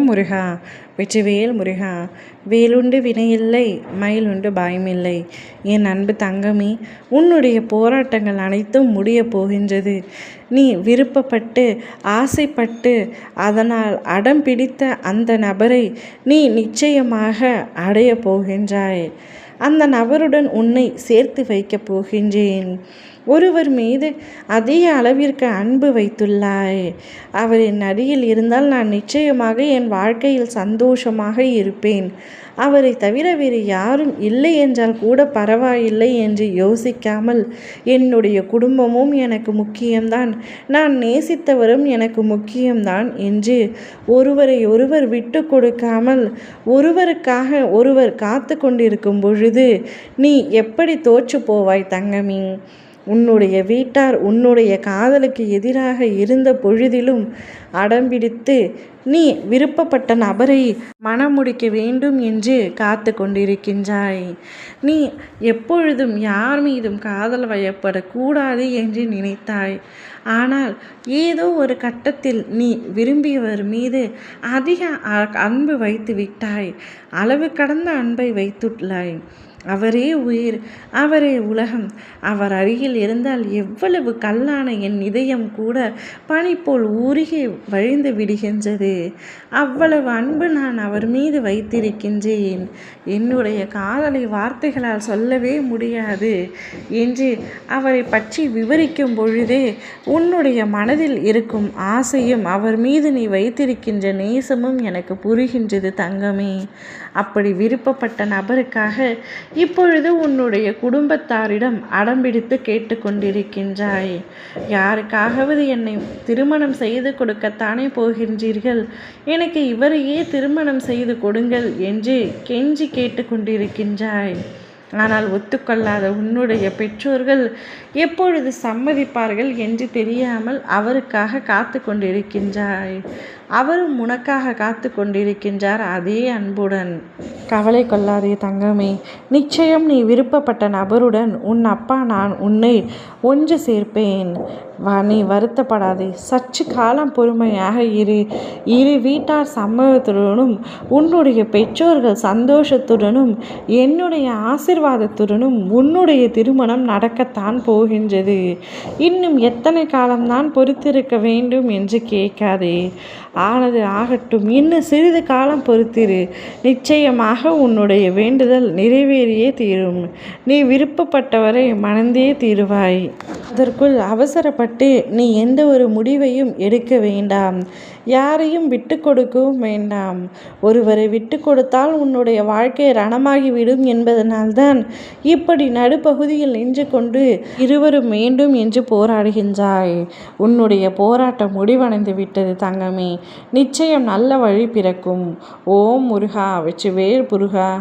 ஓம் முருகா வெற்றிவேல் முருகா. வேலுண்டு வினையில்லை, மயிலுண்டு பயமில்லை. என் அன்பு தங்கமே, உன்னுடைய போராட்டங்கள் அனைத்தும் முடிய போகின்றது. நீ விருப்பப்பட்டு ஆசைப்பட்டு அதனால் அடம் பிடித்த அந்த நபரை நீ நிச்சயமாக அடைய போகின்றாய். அந்த நபருடன் உன்னை சேர்த்து வைக்கப் போகின்றேன். ஒருவர் மீது அதிக அளவிற்கு அன்பு வைத்துள்ளாய். அவர் என் அருகில் இருந்தால் நான் நிச்சயமாக என் வாழ்க்கையில் சந்தோஷமாக இருப்பேன். அவரை தவிர வேறு யாரும் இல்லை என்றால் கூட பரவாயில்லை என்று யோசிக்காமல், என்னுடைய குடும்பமும் எனக்கு முக்கியம்தான், நான் நேசித்தவரும் எனக்கு முக்கியம்தான் என்று ஒருவரை ஒருவர் விட்டு கொடுக்காமல் ஒருவருக்காக ஒருவர் காத்து கொண்டிருக்கும் பொழுது நீ எப்படி தோற்று போவாய் தங்கமி? உன்னுடைய வீட்டார் உன்னுடைய காதலுக்கு எதிராக இருந்த பொழுதிலும் அடம்பிடித்து நீ விருப்பப்பட்ட நபரை மணமுடிக்க வேண்டும் என்று காத்து கொண்டிருக்கின்றாய். நீ எப்பொழுதும் யார் மீதும் காதல் வயப்படக்கூடாது என்று நினைத்தாய். ஆனால் ஏதோ ஒரு கட்டத்தில் நீ விரும்பியவர் மீது அதிக அன்பு வைத்து விட்டாய். அளவு கடந்த அன்பை வைத்துள்ளாய். அவரே உயிர், அவரே உலகம். அவர் அருகில் இருந்தால் எவ்வளவு கல்லான என் இதயம் கூட பனி போல் உருகி வழிந்து விடுகின்றது. அவ்வளவு அன்பு நான் அவர் மீது வைத்திருக்கின்றேன். என்னுடைய காதலை வார்த்தைகளால் சொல்லவே முடியாது என்று அவரை பற்றி விவரிக்கும் பொழுதே உன்னுடைய மனதில் இருக்கும் ஆசையும் அவர் மீது நீ வைத்திருக்கின்ற நேசமும் எனக்கு புரிகின்றது தங்கமே. அப்படி விருப்பப்பட்ட நபருக்காக இப்பொழுது உன்னுடைய குடும்பத்தாரிடம் அடம்பிடித்து கேட்டுக்கொண்டிருக்கின்றாய். யாருக்காகவது என்னை திருமணம் செய்து கொடுக்கத்தானே போகின்றீர்கள், எனக்கு இவரையே திருமணம் செய்து கொடுங்கள் என்று கெஞ்சி கேட்டுக்கொண்டிருக்கின்றாய். ஆனால் ஒத்துக்கொள்ளாத உன்னுடைய பெற்றோர்கள் எப்பொழுது சம்மதிப்பார்கள் என்று தெரியாமல் அவருக்காக காத்து கொண்டிருக்கின்றாய். அவரும் உனக்காக காத்து கொண்டிருக்கின்றார் அதே அன்புடன். கவலை கொள்ளாதே தங்கமே, நிச்சயம் நீ விருப்பப்பட்ட நபருடன் உன் அப்பா நான் உன்னை ஒன்று சேர்ப்பேன். நீ வருத்தப்படாதே, சற்று காலம் பொறுமையாக இரு வீட்டார் சம்மதத்துடனும் உன்னுடைய பெற்றோர்கள் சந்தோஷத்துடனும் என்னுடைய ஆசிர்வாதத்துடனும் உன்னுடைய திருமணம் நடக்கத்தான் போகின்றது. இன்னும் எத்தனை காலம்தான் பொறுத்திருக்க வேண்டும் என்று கேட்காதே. ஆனது ஆகட்டும், இன்னும் சிறிது காலம் பொறுத்திரு. நிச்சயமாக உன்னுடைய வேண்டுதல் நிறைவேறியே தீரும். நீ விருப்பப்பட்டவரை மணந்தே தீருவாய். அதற்குள் அவசரப்பட்டு நீ எந்த ஒரு முடிவையும் எடுக்க வேண்டாம். யாரையும் விட்டு கொடுக்கவும் வேண்டாம். ஒருவரை விட்டு கொடுத்தால் உன்னுடைய வாழ்க்கை ரணமாகிவிடும் என்பதனால்தான் இப்படி நடுப்பகுதியில் நின்று கொண்டு இருவரும் வேண்டும் என்று போராடுகின்றாய். உன்னுடைய போராட்டம் முடிவடைந்து விட்டது தங்கமே. நிச்சயம் நல்ல வழி பிறக்கும். ஓம் முருகா வெற்றிவேல் முருகா.